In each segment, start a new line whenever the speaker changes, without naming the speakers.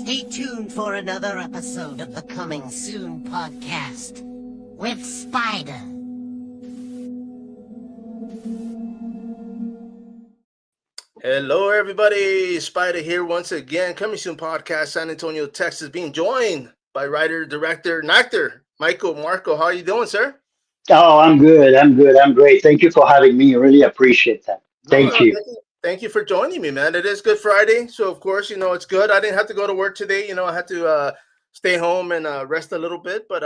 Stay tuned for another episode of the Coming Soon podcast with Spider.
Hello, everybody. Spider here once again. Coming Soon podcast, San Antonio, Texas. Being joined by writer, director, and actor Micheal. Marco, how are you doing, sir?
Oh, I'm good. I'm great. Thank you for having me. I really appreciate that.
No,
Thank
no,
you.
thank you for joining me, man. It is Good Friday, so of course, it's good. I didn't have to go to work today. I had to stay home and rest a little bit. But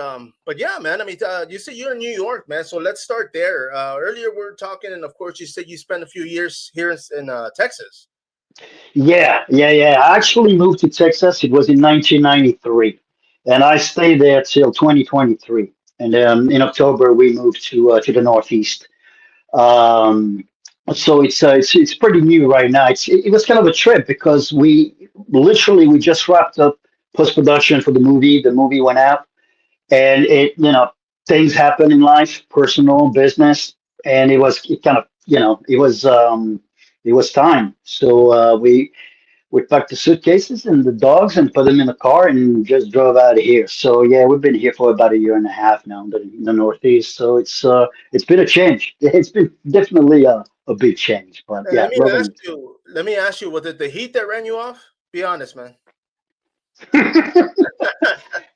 yeah, man. I mean, you said you're in New York, man. So let's start there. Earlier we were talking, and of course, you said you spent a few years here in Texas.
Yeah. I actually moved to Texas. It was in 1993, and I stayed there till 2023. And in October, we moved to the Northeast. Um, so it's pretty new right now. It was kind of a trip because we just wrapped up post production for the movie. The movie went out, and things happen in life, personal, business, and it kind of it was time. So we packed the suitcases and the dogs and put them in the car and just drove out of here. So yeah, we've been here for about a year and a half now in the Northeast. So it's been a change. It's been definitely a big change. But
Hey,
yeah, loving
let me ask you, was it the heat that ran you off? Be honest, man.
it.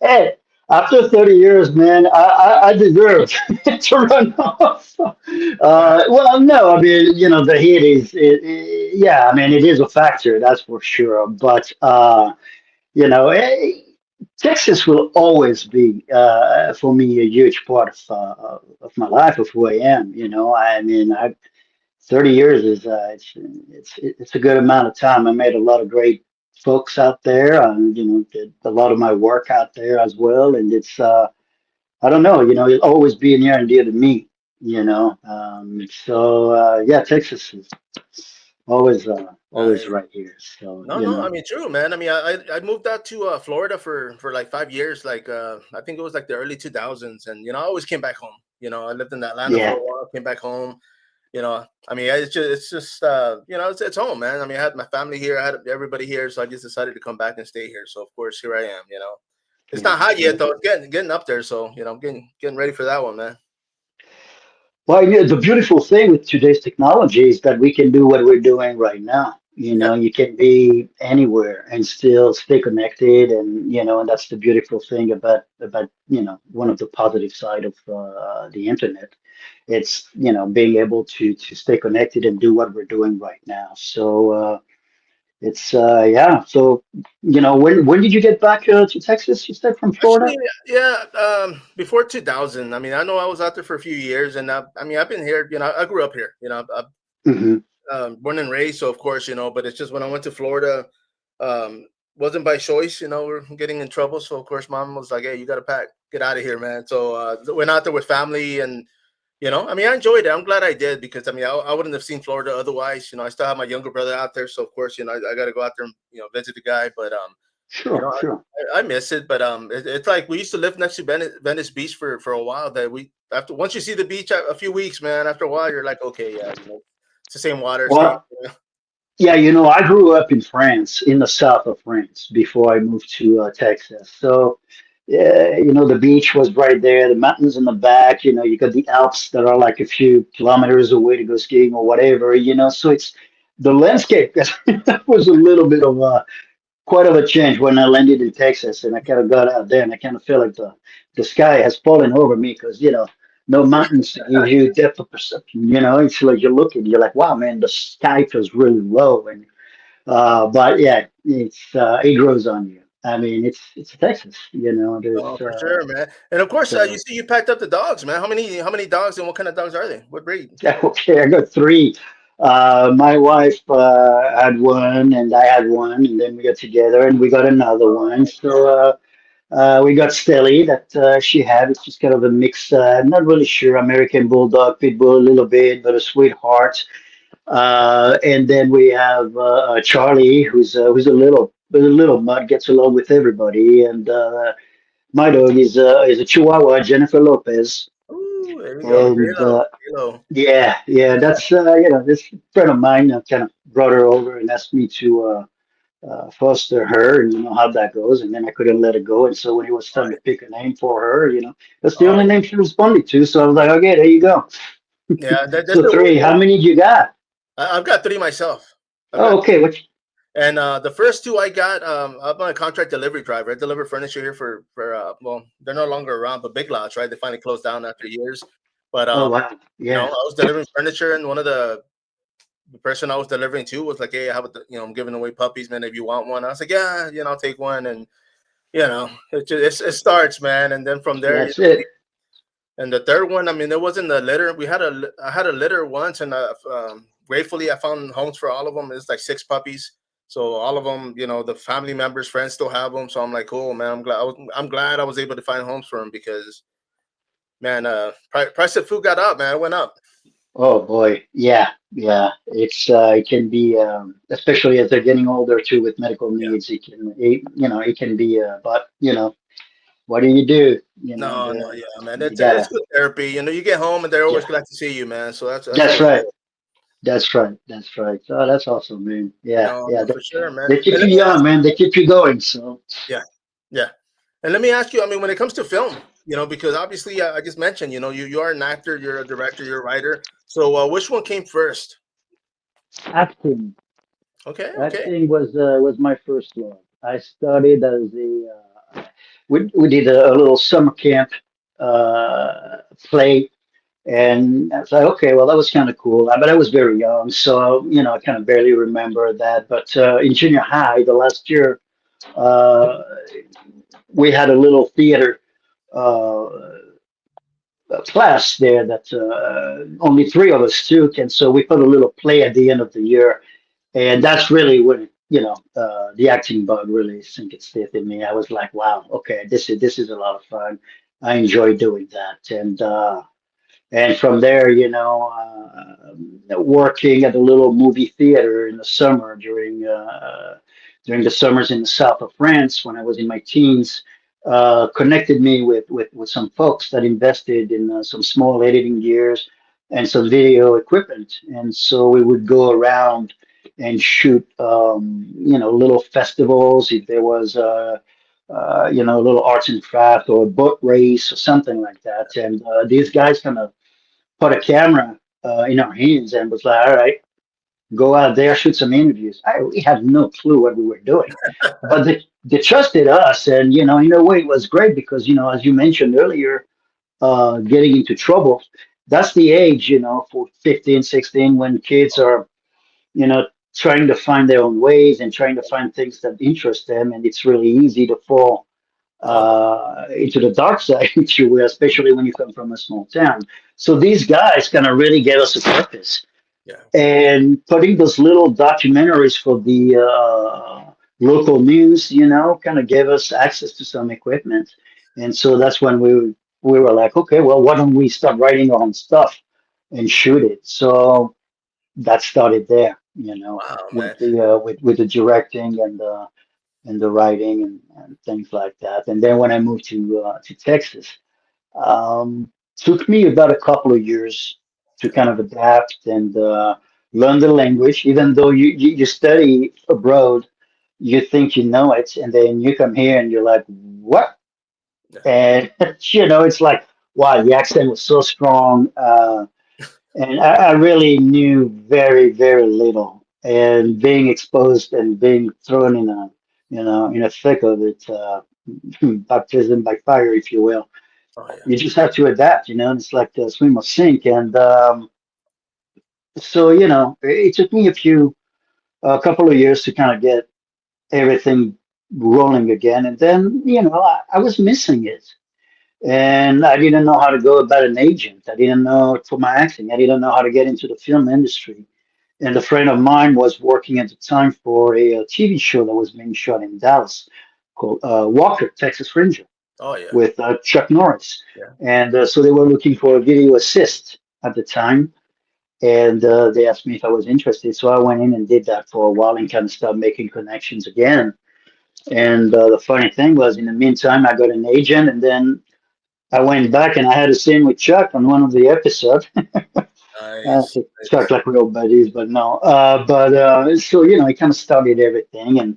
Hey, after 30 years, man, I deserve to run off. Well, no, I mean, the heat yeah, I mean, it is a factor, that's for sure. But you know, eh, Texas will always be for me a huge part of my life, of who I am. I mean, 30 years is it's a good amount of time. I made a lot of great folks out there. Did a lot of my work out there as well, and it's I don't know, it'll always be near and dear to me. Yeah, Texas is always
Nice.
right here. So
No. I mean, true, man. I mean, I moved out to Florida for like 5 years. Like I think it was like the early 2000s, and I always came back home. I lived in Atlanta for
yeah.
a while, came back home. I mean, it's just it's home, man. I mean, I had my family here, I had everybody here, so I just decided to come back and stay here. So of course, here I am. It's
Yeah.
not hot
Yeah.
yet though. It's getting up there, so I'm getting ready for that one, man.
Well, yeah, the beautiful thing with today's technology is that we can do what we're doing right now.
Yeah.
You can be anywhere and still stay connected, and and that's the beautiful thing about one of the positive side of the internet. It's being able to stay connected and do what we're doing right now. So it's yeah. So when did you get back to Texas? You said from Florida.
Actually, yeah. Before 2000, I mean, I know I was out there for a few years, and I mean, I've been here. I grew up here.
Hmm.
Born and raised, so of course, but it's just when I went to Florida, wasn't by choice. We're getting in trouble, so of course, mom was like, "Hey, you got to pack, get out of here, man." So went out there with family, and I mean, I enjoyed it. I'm glad I did because I mean, I wouldn't have seen Florida otherwise. I still have my younger brother out there, so of course, I got to go out there and visit the guy, but you
Sure,
know,
sure.
I miss it, but it's like we used to live next to Venice Beach for a while. That we after once you see the beach a few weeks, man. After a while, you're like, okay, yeah, it's the same water, same.
Well, yeah, I grew up in France, in the south of France, before I moved to Texas. So, yeah, the beach was right there, the mountains in the back. You got the Alps that are like a few kilometers away to go skiing or whatever. So it's the landscape was a little bit of quite of a change when I landed in Texas, and I kind of got out there, and I kind of feel like the sky has fallen over me because no mountains to give you depth of perception. It's like you're like, wow, man, the sky feels really low, and but yeah, it grows on you. I mean, it's Texas.
Oh,
There's
for sure, man. And of course, you
so
see, you packed up the dogs, man. How many dogs and what kind of dogs are they? What breed?
okay. I got three. My wife had one, and I had one, and then we got together, and we got another one. So. We got Stelly that she had. It's just kind of a mix. I'm not really sure. American Bulldog, Pit Bull a little bit, but a sweetheart. And then we have Charlie, who's a little mud, gets along with everybody. And my dog is a Chihuahua, Jennifer Lopez.
Ooh, there you go,
And
J-Lo.
yeah, that's this friend of mine kind of brought her over and asked me foster her, and you know how that goes. And then I couldn't let it go. And so when it was time to pick a name for her, you know, that's the
Oh
only name she responded to. So I was like, okay, there you go.
yeah, that's
So
the way.
three. How many you got?
I've got three myself. I've
Oh,
got
okay. Which?
And the first two I got, I'm on a contract delivery driver. I deliver furniture here for well, they're no longer around, but Big Lots, right? They finally closed down after years. But
Oh, wow.
I
Yeah.
was delivering furniture, and one of the person I was delivering to was like, "Hey, I have I'm giving away puppies, man. If you want one," I was like, "Yeah, I'll take one." And it starts, man, and then from there,
That's it.
and the third one, I mean, there wasn't a litter. I had a litter once, and gratefully, I found homes for all of them. It's like six puppies, so all of them, the family members, friends still have them. So I'm like, cool, man. I'm glad I was able to find homes for them because, man, price of food got up, man. It went up.
Oh boy. Yeah. Yeah. It can be, especially as they're getting older too with medical
Yeah.
needs. It can be, but what do you do?
No, no, yeah, man.
You
It's
gotta.
good therapy. You get home and they're always
Yeah.
glad to see you, man. So that's
That's
always
right.
good.
That's right. That's right. Oh, that's awesome, man. Yeah.
No,
Yeah.
no, for sure, man.
They keep
And
you
let me
young,
ask,
man. They keep you going. So.
yeah, yeah. And let me ask you, I mean, when it comes to film, because obviously I just mentioned, you are an actor, you're a director, you're a writer. So which one came first?
Acting.
Okay, okay.
Acting was my first love. I studied as we did a little summer camp play, and I was like, okay, well that was kind of cool. But I was very young, so I kind of barely remember that. But in junior high, the last year, uh, we had a little theater uh, class there that only three of us took, and so we put a little play at the end of the year, and that's really when the acting bug really sink its teeth in me. I was like, wow, okay, this is a lot of fun. I enjoy doing that, and from there, working at a little movie theater in the summer during the summers in the south of France when I was in my teens, connected me with some folks that invested in some small editing gears and some video equipment. And so we would go around and shoot, little festivals if there was a little arts and craft or a boat race or something like that. And these guys kind of put a camera in our hands and was like, all right, go out there, shoot some interviews. We had no clue what we were doing, but they trusted us. And, in a way, it was great because, as you mentioned earlier, getting into trouble, that's the age, for 15, 16, when kids are, you know, trying to find their own ways and trying to find things that interest them. And it's really easy to fall
Oh,
into the dark side, if you will, especially when you come from a small town. So these guys kind of really gave us a purpose.
yeah.
And putting those little documentaries for the local news, kind of gave us access to some equipment. And so that's when we were like, okay, well, why don't we start writing our own stuff and shoot it? So that started there,
Wow, man.
with the directing and the writing and things like that. And then when I moved to Texas, took me about a couple of years to kind of adapt and learn the language. Even though you study abroad, you think you know it, and then you come here and you're like, what?
Yeah.
And it's like, wow, the accent was so strong, and I really knew very very little. And being exposed and being thrown in a thick of it, baptism by fire, if you will.
Oh, yeah.
You just have to adapt, it's like the swim or sink. And so, it took me a couple of years to kind of get everything rolling again. And then, I was missing it. And I didn't know how to go about an agent. I didn't know for my acting. I didn't know how to get into the film industry. And a friend of mine was working at the time for a TV show that was being shot in Dallas called Walker, Texas Ranger,
Oh, yeah.
with Chuck Norris.
Yeah.
And so they were looking for a video assist at the time. And they asked me if I was interested. So I went in and did that for a while and kind of started making connections again. And the funny thing was, in the meantime, I got an agent. And then I went back and I had a scene with Chuck on one of the episodes.
Nice.
So Chuck
Nice.
like real buddies, but no. But so, it kind of started everything. And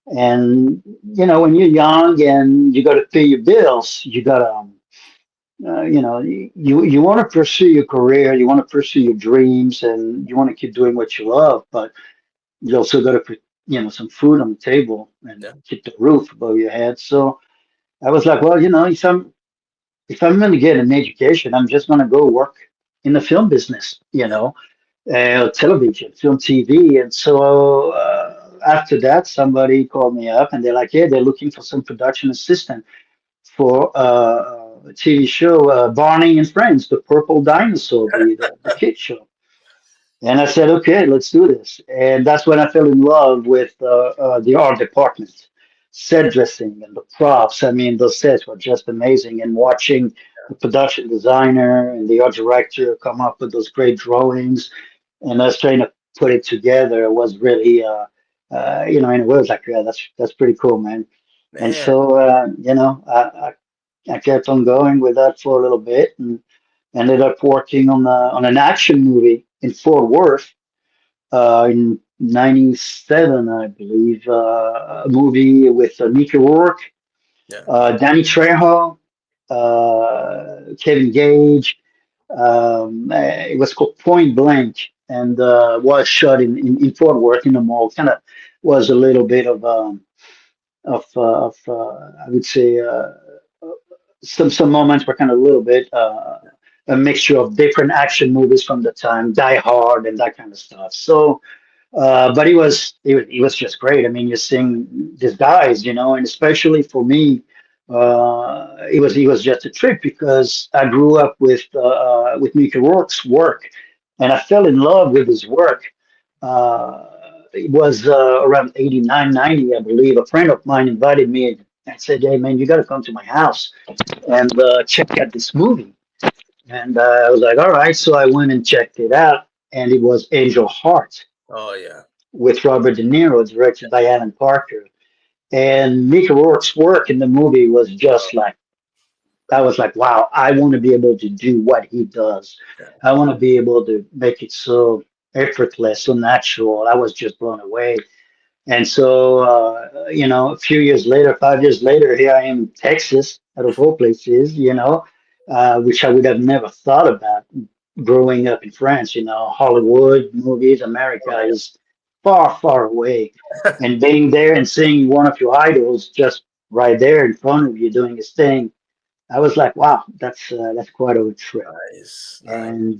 And when you're young and you got to pay your bills, you got to you want to pursue your career, you want to pursue your dreams, and you want to keep doing what you love, but you also got to put some food on the table and
Yeah.
keep the roof above your head. So I was like, well, if I'm going to get an education, I'm just going to go work in the film business,
Yeah.
television, film, TV. And so after that, somebody called me up and they're like, yeah, they're looking for some production assistant for a TV show, Barney and Friends, the Purple Dinosaur, the kid show. And I said, okay, let's do this. And that's when I fell in love with the art department, set dressing and the props. I mean, those sets were just amazing. And watching the production designer and the art director come up with those great drawings and us trying to put it together was really, in a way, it was like, yeah, that's pretty cool, man. And
Man.
so, I kept on going with that for a little bit and ended up working on an action movie in Fort Worth in '97, I believe. A movie with Micheal Rourke,
Yeah.
Danny Trejo, Kevin Gage. It was called Point Blank and was shot in Fort Worth in the mall. Kind of was a little bit of I would say some moments were kind of a little bit a mixture of different action movies from the time, Die Hard and that kind of stuff. So, but he was just great. I mean, you're seeing these guys, and especially for me, it was just a trip because I grew up with Mickey Rourke's work, and I fell in love with his work. It was around 89, 90, I believe. A friend of mine invited me and said, "Hey, man, you got to come to my house and check out this movie." And I was like, "All right." So I went and checked it out, and it was Angel Heart
Oh yeah.
with Robert De Niro, directed by Alan Parker. And Mickey Rourke's work in the movie was just like, I was like, wow, I want to be able to do what he does.
Yeah.
I want to be able to make it so effortless, so natural. I was just blown away. And so, a few years later, 5 years later, here I am in Texas, out of all places, which I would have never thought about growing up in France. Hollywood, movies, America
Oh
is far, far away.
yeah.
And being there and seeing one of your idols just right there in front of you doing his thing, I was like, wow, that's quite a trip.
Nice. Nice.
And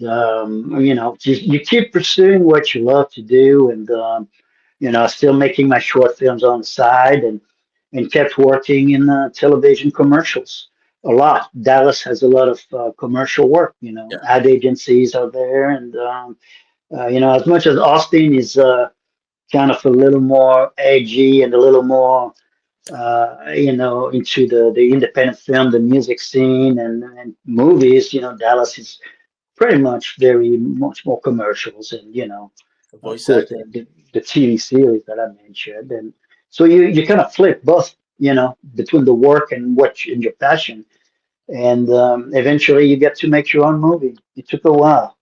just you keep pursuing what you love to do, and still making my short films on the side, and kept working in television commercials a lot. Dallas has a lot of commercial work.
Yeah.
Ad agencies are there, and as much as Austin is kind of a little more edgy and a little more into the independent film, the music scene, and movies. Dallas is pretty much very much more commercials, and of
Voice
course,
acting.
the TV series that I mentioned, and so you kind of flip both, between the work and and your passion, and eventually you get to make your own movie. It took a while.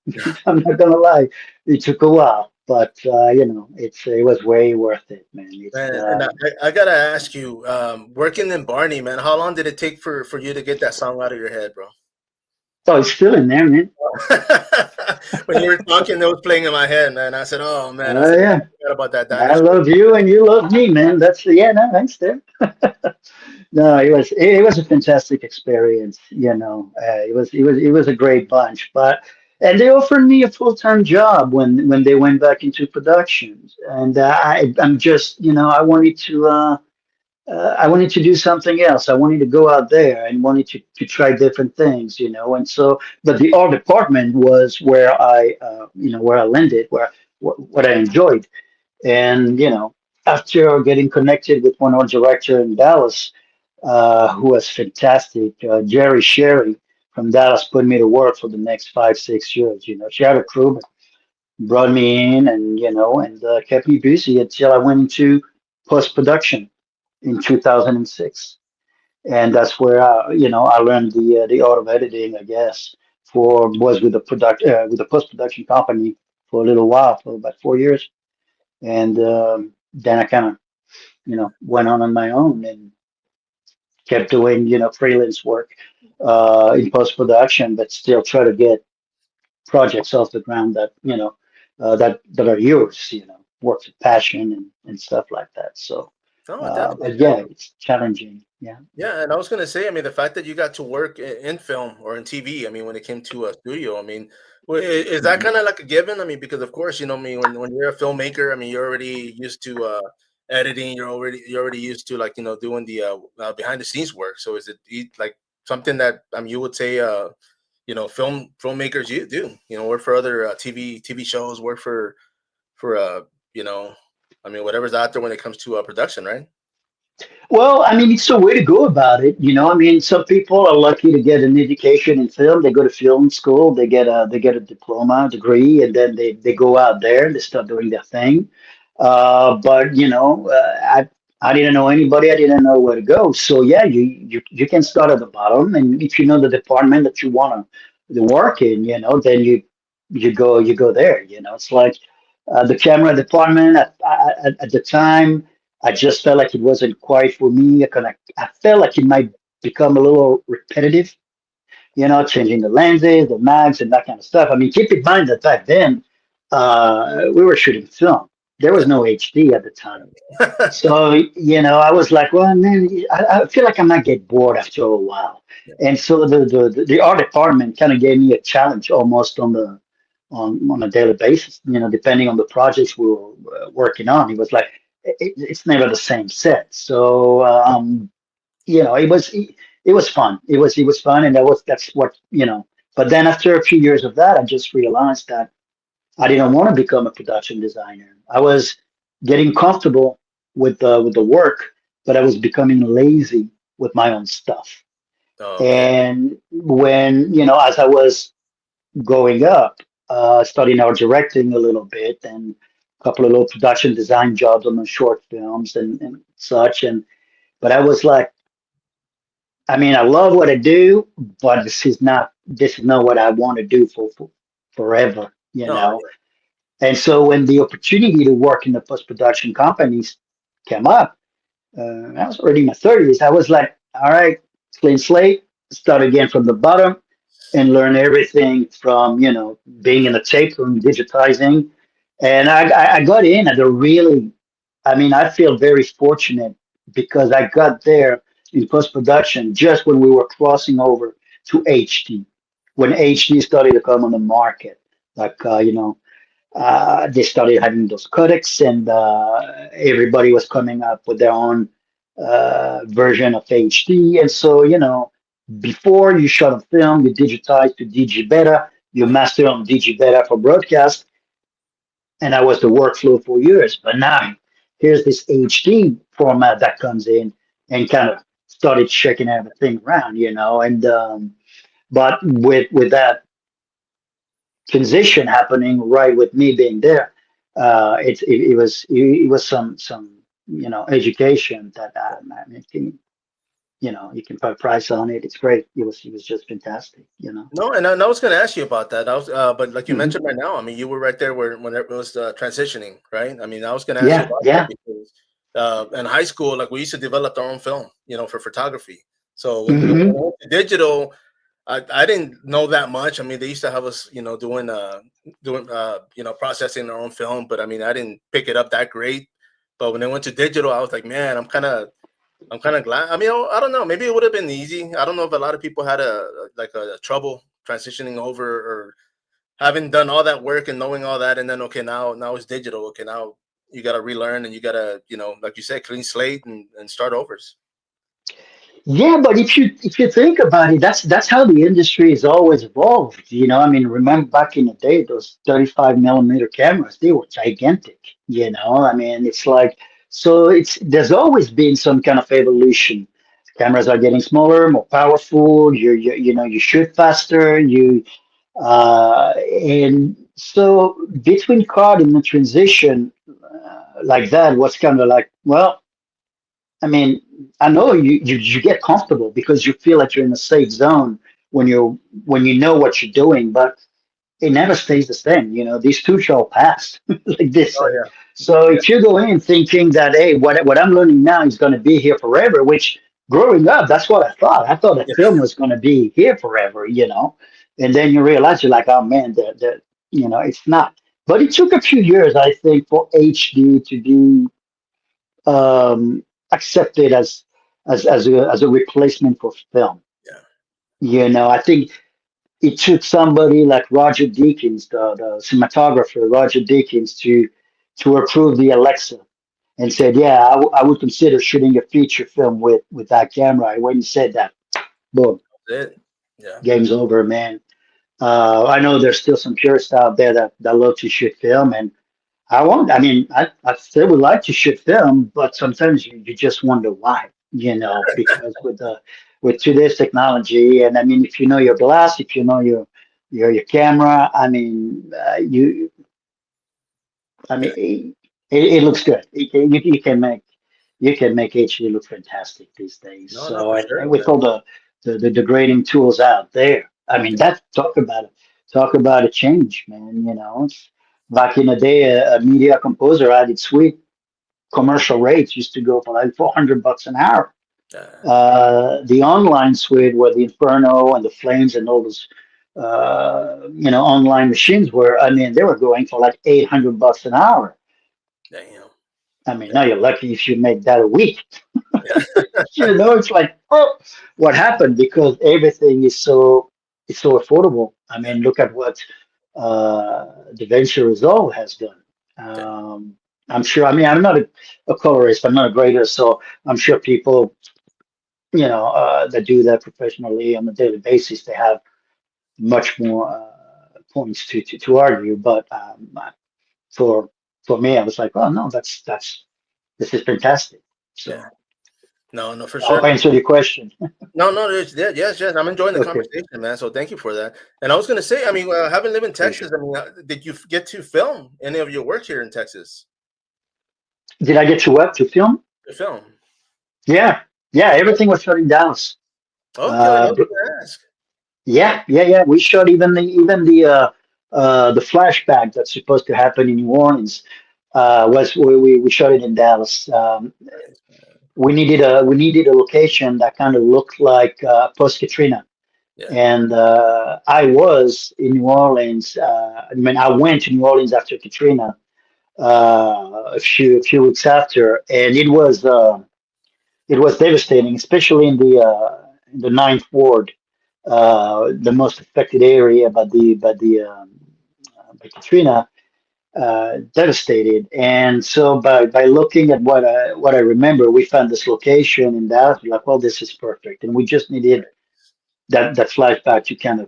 I'm not gonna lie, it took a while, but it was way worth it, man. It's
Man, and I gotta ask you, working in Barney, man, how long did it take for you to get that song out of your head, bro?
oh, it's still in there, man.
When you were talking, it was playing in my head, man. I said, "Oh man," I said,
Yeah.
"I forgot about that
I
dinosaur."
love you and you love me, man. That's yeah, no, thanks, there. No, it was a fantastic experience. It was a great bunch, and they offered me a full-time job when they went back into productions, and I'm just I wanted to do something else. I wanted to go out there and wanted to try different things, and so but the art department was where I landed, where what I enjoyed. And, after getting connected with one art director in Dallas, who was fantastic, Jerry Sherry from Dallas put me to work for the next 5, 6 years. She had a crew, brought me in and kept me busy until I went into post production in 2006. And that's where I learned the art of editing, I guess, was with the post production company for a little while, for about 4 years. And then I kind of went on my own and kept doing, freelance work in post production, but still try to get projects off the ground that, that are yours, work with passion and stuff like that. So,
No, definitely,
but yeah,
definitely.
it's challenging. Yeah.
Yeah, and I was gonna say, I mean, the fact that you got to work in film or in TV, I mean, when it came to a studio, I mean, is that
Mhm.
kind of like a given? I mean, because of course, I mean, when you're a filmmaker, I mean, you're already used to editing. You're already used to like doing the behind the scenes work. So is it like something that you would say filmmakers you do work for other TV shows, work for you know, I mean, whatever's out there when it comes to production, right?
Well, I mean, it's a way to go about it. I mean, some people are lucky to get an education in film. They go to film school, they get a diploma, degree, and then they go out there and they start doing their thing. But I didn't know anybody. I didn't know where to go. So yeah, you can start at the bottom, and if you know the department that you want to work in, then you go there. It's like the camera department at the time. I just felt like it wasn't quite for me. I felt like it might become a little repetitive, changing the lenses, the mags, and that kind of stuff. I mean, keep in mind that back then we were shooting film. There was no HD at the time. So, I was like, well, man, I feel like I might get bored after a while. And so the art department kind of gave me a challenge almost on a daily basis, depending on the projects we were working on. It was like, it's never the same set. So, it was fun. It was fun. And that's what. But then after a few years of that, I just realized that I didn't want to become a production designer. I was getting comfortable with the work, but I was becoming lazy with my own stuff.
Oh, okay.
And when as I was growing up, studying art directing a little bit and a couple of little production design jobs on the short films and such. And but I was like, I mean, I love what I do, but this is not what I want to do for forever.
No,
And so when the opportunity to work in the post production companies came up, I was already in my 30s. I was like, all right, clean slate, start again from the bottom and learn everything from, being in a tape room, digitizing. And I got in at a really, I mean, I feel very fortunate because I got there in post production just when we were crossing over to HD, when HD started to come on the market. Like, they started having those codecs, and everybody was coming up with their own version of HD. And so, before you shot a film, you digitize to DG beta, you master on DG beta for broadcast, and that was the workflow for years. But now here's this HD format that comes in and kind of started shaking everything around, and but with that transition happening right with me being there, it was some education that I mean, you can put a price on it. It's great. It was just fantastic.
no, and I was going to ask you about that. But like you
Hmm.
mentioned right now, I mean, you were right there when it was transitioning, right? I mean, I was going to ask you
Yeah,
about that
yeah.
because in high school, like we used to develop our own film, for photography. So when I
Hmm.
went to digital, I didn't know that much. I mean, they used to have us, doing processing our own film, but I mean, I didn't pick it up that great. But when I went to digital, I was like, man, I'm kind of glad. I mean, I don't know. Maybe it would have been easy. I don't know if a lot of people had a trouble transitioning over or having done all that work and knowing all that, and then okay, now it's digital. Okay, now you got to relearn and you got to, like you said, clean slate and start overs.
Yeah, but if you think about it, that's how the industry has always evolved. I mean, remember back in the day, those 35 millimeter cameras, they were gigantic. I mean, it's like, so there's always been some kind of evolution. Cameras are getting smaller, more powerful. You shoot faster. And so between card and the transition like that was kind of like, well, I mean, I know you get comfortable because you feel like you're in a safe zone when you know what you're doing. But it never stays the same. These two shall pass, like they
Oh
say.
yeah.
So
Yeah.
if you go in thinking that, hey, what I'm learning now is going to be here forever, which growing up, that's what I thought. I thought a
Yeah.
film was going to be here forever. And then you realize you're like, oh man, it's not. But it took a few years, I think, for HD to be accepted as a replacement for film.
Yeah.
I think it took somebody like Roger Deakins, the cinematographer Roger Deakins, to approve the Alexa and said, yeah, I would consider shooting a feature film with that camera. And when he said that, boom,
That's it. Yeah.
game's over, man. I know there's still some purists out there that love to shoot film, and I mean, I still would like to shoot film, but sometimes you just wonder why, because with today's technology, and I mean, if you know your glass, if you know your camera, I mean, I mean, it looks good. You can make HD look fantastic these days.
No, no,
So,
for
and
sure,
with
man.
all the grading tools out there, I mean,
Yeah.
that talk about a change, man. Back in the day, a media composer had its suite commercial rates used to go for like $400 an hour.
Yeah.
The online suite where the Inferno and the Flames and all those online machines were, I mean, they were going for like $800 an hour.
Damn.
I mean,
Yeah.
now you're lucky if you make that a week.
Yeah.
It's like, oh, what happened? Because everything is so affordable. I
Yeah.
mean, look at what DaVinci Resolve has done.
Yeah.
I'm sure. I mean, I'm not a colorist. I'm not a grader, so I'm sure people, that do that professionally on a daily basis, they have much more points to argue. But for for me, I was like, oh no, this is fantastic.
Yeah.
So
No, no, for
I hope
sure.
I answered your question.
No, no, yeah, yes, yes. I'm enjoying the
Okay.
conversation, man. So thank you for that. And I was gonna say, I mean, having lived in
Pleasure.
Texas, I mean, did you get to film any of your work here in Texas?
Did I get you what to film?
The film.
Yeah, yeah.
Okay.
Everything was shot in Dallas.
Okay. I
Uh,
was gonna ask.
yeah, yeah, yeah. We shot even the flashback that's supposed to happen in New Orleans. Was we shot it in Dallas.
Nice, man.
We needed a location that kind of looked like post Katrina.
Yeah.
And I was in New Orleans. I mean, I went to New Orleans after Katrina, a few weeks after, and it was devastating, especially in the Ninth Ward, the most affected area by Katrina, devastated. And so by looking at what I remember, we found this location in Dallas. We're like, well, this is perfect, and we just needed that flashback to kind of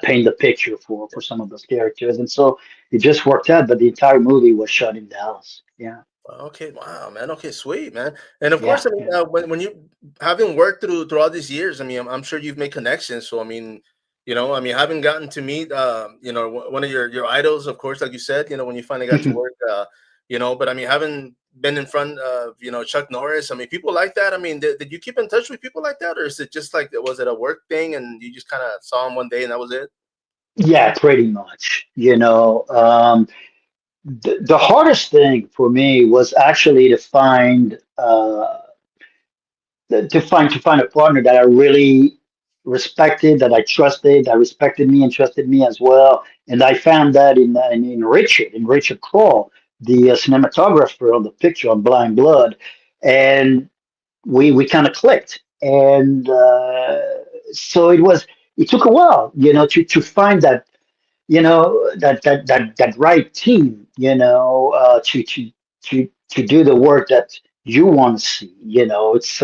paint the picture for some of those characters, and so it just worked out. But the entire movie was shot in Dallas. Yeah,
Okay, wow, man. Okay, sweet, man. And of
yeah,
course, I mean,
yeah.
when you having worked through all these years, I mean, I'm sure you've made connections. So I mean, I mean, having gotten to meet, one of your idols, of course, like you said, when you finally got to work, but I mean, having been in front of Chuck Norris, I mean, people like that. I mean, did you keep in touch with people like that, or is it just like was it a work thing and you just kind of saw him one day and that was it?
Yeah, pretty much. The hardest thing for me was actually to find a partner that I really respected, that I trusted, that respected me and trusted me as well. And I found that in Richard Kroll, the cinematographer on the picture on Blind Blood, and we kind of clicked. And so it took a while, to find that right team, to do the work that you want to see. It's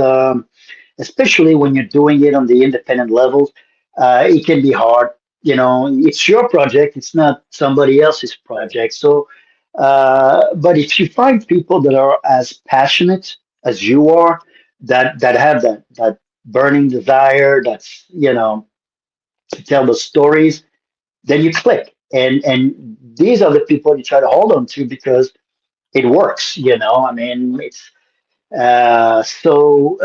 especially when you're doing it on the independent levels, it can be hard. It's your project, it's not somebody else's
Right,
project. So, but if you find people that are as passionate as you are, that have that burning desire, that's to tell the stories, then you click. And these are the people you try to hold on to because it works. I mean, it's so.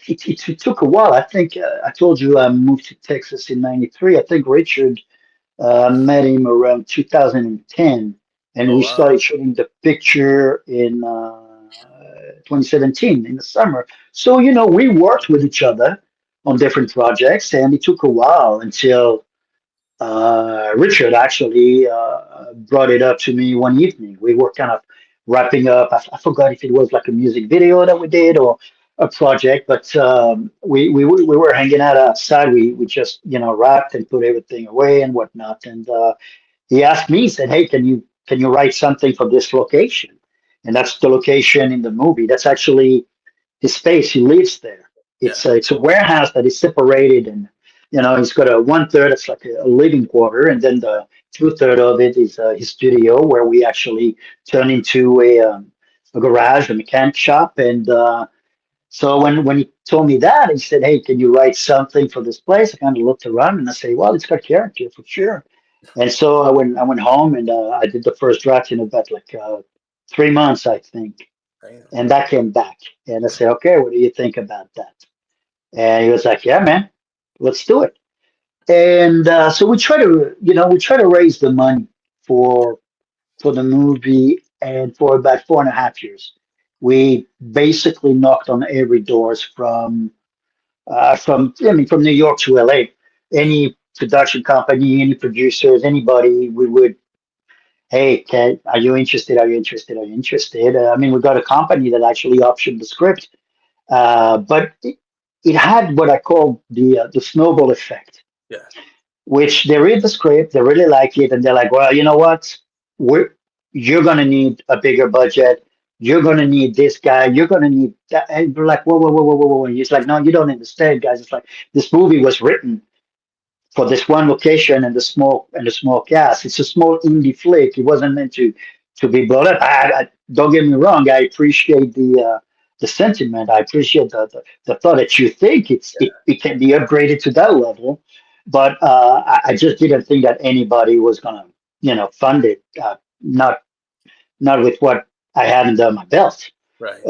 it took a while. I think I told you I moved to Texas in '93. I think Richard met him around 2010, and
Oh
we
wow.
started shooting the picture in 2017 in the summer. So, we worked with each other on different projects, and it took a while until Richard actually brought it up to me one evening. We were kind of wrapping up. I forgot if it was like a music video that we did or a project, but we were hanging out outside. We just wrapped and put everything away and whatnot. And he asked me, he said, "Hey, can you write something for this location?" And that's the location in the movie. That's actually his space. He lives there.
Yeah.
It's a warehouse that is separated, and he's got a one third. It's like a living quarter, and then the two-third of it is his studio, where we actually turn into a garage, a mechanic shop. And so when he told me that, he said, "Hey, can you write something for this place?" I kind of looked around and I say, "Well, it's got character for sure." And so I went home and I did the first draft in about like 3 months, I think,
Damn.
and that came back. And I said, "Okay, what do you think about that?" And he was like, "Yeah, man, let's do it." And so we try to raise the money for for the movie, and for about 4.5 years, we basically knocked on every doors from New York to LA. Any production company, any producers, anybody, we would. Hey, Ted, are you interested? Are you interested? Are you interested? I mean, we got a company that actually optioned the script, but it had what I call the snowball effect,
Yeah.
which they read the script, they really like it, and they're like, well, you know what? We're You're gonna need a bigger budget. You're gonna need this guy. You're gonna need that. And we're like, whoa, whoa, whoa, whoa, whoa, whoa. And he's like, no, you don't understand, guys. It's like this movie was written for this one location and the small cast. It's a small indie flick. It wasn't meant to be blown up. Don't get me wrong. I appreciate the sentiment. I appreciate the thought that you think it can be upgraded to that level, but I just didn't think that anybody was gonna fund it. Not with what I had under my belt.
Right.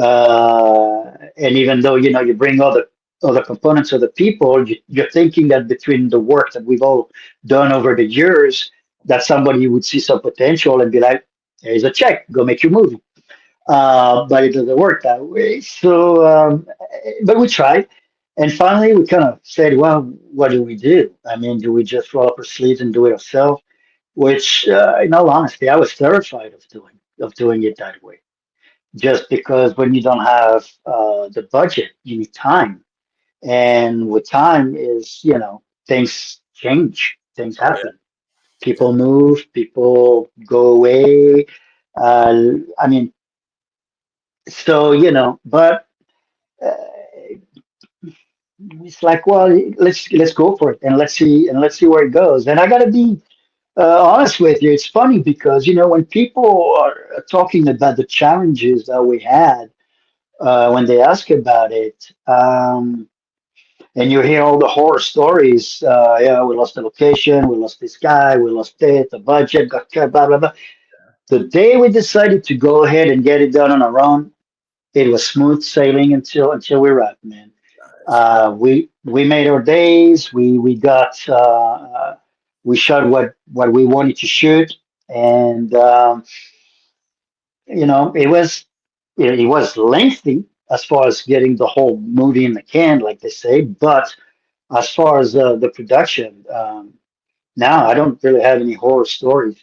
And even though you bring other components of the people, you're thinking that between the work that we've all done over the years, that somebody would see some potential and be like, "Here's a check, go make your movie." But it doesn't work that way. So, but we tried, and finally we kind of said, "Well, what do we do? I mean, do we just roll up our sleeves and do it ourselves?" Which, in all honesty, I was terrified of doing it that way, just because when you don't have the budget, you need time, and with time is things change, things
Oh yeah.
happen, people move, people go away. I mean, so but uh, it's like, well, let's go for it, and let's see where it goes. And I got to be honest with you. It's funny because when people are talking about the challenges that we had, when they ask about it, and you hear all the horror stories. Yeah, we lost the location, we lost this guy, we lost it, the budget got cut, blah blah blah. The day we decided to go ahead and get it done on our own, it was smooth sailing until we wrapped, man.
Nice.
We made our days. We shot what we wanted to shoot, and it was lengthy as far as getting the whole movie in the can, like they say. But as far as the production, now I don't really have any horror stories.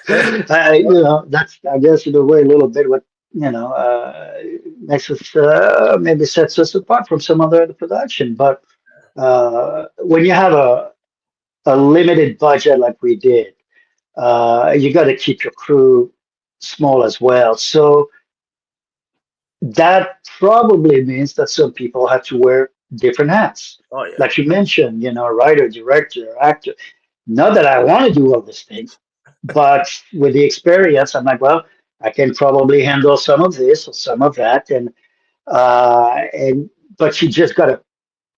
That's, I guess, in a way, a little bit what makes us, maybe sets us apart from some other production. But when you have a limited budget like we did, you got to keep your crew small as well. So that probably means that some people have to wear different hats.
Oh yeah.
Like you mentioned, writer, director, actor. Not that I want to do all these things, but with the experience, I'm like, well, I can probably handle some of this or some of that, and but you just got to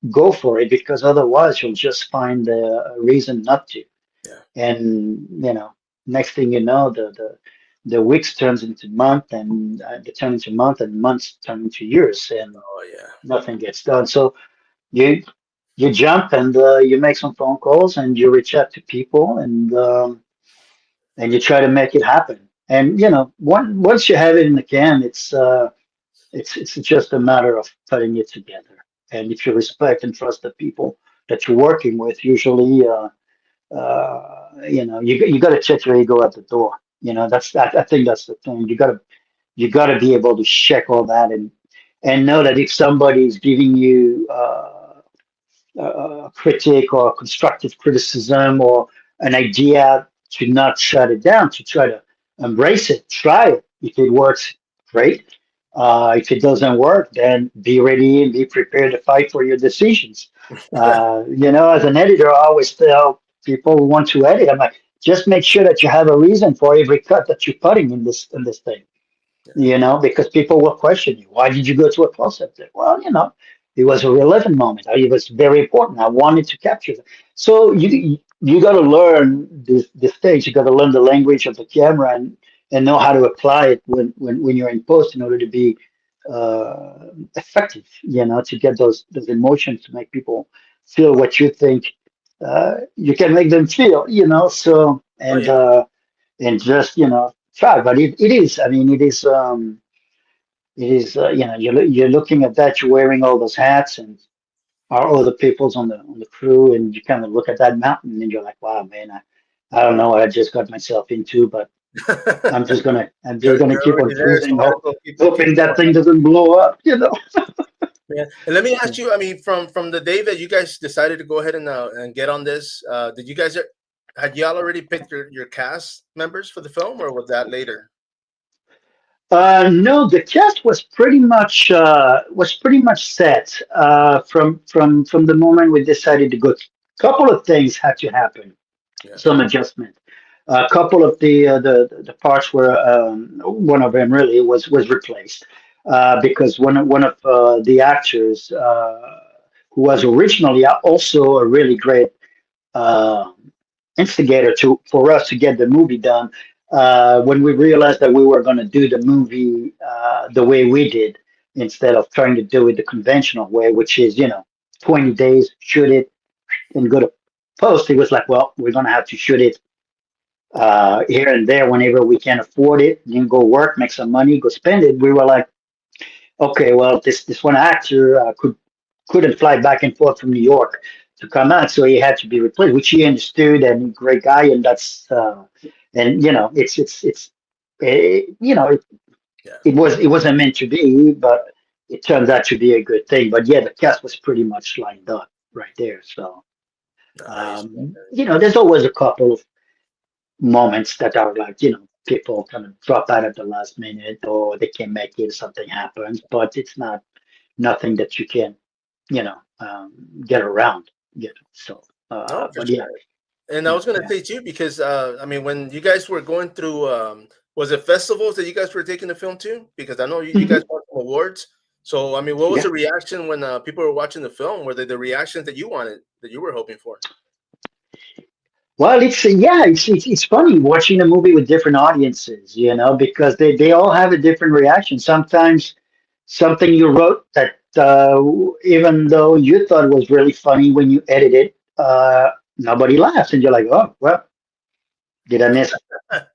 go for it, because otherwise you'll just find a reason not to.
Yeah.
And next thing you know, the weeks turns into month, and they turn into month, and months turn into years, and
Oh yeah.
nothing gets done. So you you jump and you make some phone calls and you reach out to people and you try to make it happen. And once you have it in the can, it's just a matter of putting it together. And if you respect and trust the people that you're working with, usually, you got to check your ego at the door. I think that's the thing. You got to be able to check all that and know that if somebody's giving you a critic or constructive criticism or an idea, to not shut it down, to try to embrace it, try it. If it works, great. If it doesn't work, then be ready and be prepared to fight for your decisions. As an editor, I always tell people who want to edit, I'm like, just make sure that you have a reason for every cut that you're putting in this thing, because people will question you. Why did you go to a close-up there? Well, it was a relevant moment. It was very important. I wanted to capture that. So you got to learn this stage. You got to learn the language of the camera and know how to apply it when you're in post in order to be effective. To get those emotions to make people feel what you think you can make them feel. So
Oh
and
yeah.
uh, and just try. But it is. I mean, it is. You're looking at that. You're wearing all those hats, and our other people's on the crew, and you kind of look at that mountain, and you're like, wow, man, I don't know what I just got myself into, but I'm just gonna
You're
keep on
already there, so
cruising,
might as well keep
hoping that
going.
thing doesn't blow up.
Yeah. And let me ask you, I mean, from the day that you guys decided to go ahead and get on this, did you guys had y'all already picked your cast members for the film, or was that later?
No, the cast was pretty much set from the moment we decided to go. Couple of things had to happen,
Yeah.
some adjustment. A couple of the parts were one of them really was replaced because one of the actors who was originally also a really great uh, instigator for us to get the movie done. When we realized that we were going to do the movie the way we did, instead of trying to do it the conventional way, which is 20 days, shoot it, and go to post, it was like, well, we're going to have to shoot it here and there whenever we can afford it. Then go work, make some money, go spend it. We were like, okay, well, this one actor couldn't fly back and forth from New York to come out, so he had to be replaced, which he understood, and great guy, and that's and it's it,
Yeah.
it wasn't meant to be, but it turns out to be a good thing. But yeah, the cast was pretty much lined up right there. So
Nice.
there's always a couple of moments that are like, people kind of drop out at the last minute or they can't make it, something happens, but it's nothing that you can, get around, So,
No, for
but
sure.
yeah,
And I
yeah,
was gonna
yeah.
say too, because I mean, when you guys were going through, was it festivals that you guys were taking the film to? Because I know you guys
Mhm.
won some awards. So I mean, what was
Yeah.
the reaction when people were watching the film? Were they the reactions that you wanted, that you were hoping for?
Well, it's funny watching a movie with different audiences, because they all have a different reaction. Sometimes something you wrote that even though you thought was really funny when you edit it, nobody laughs, and you're like, oh well, did I miss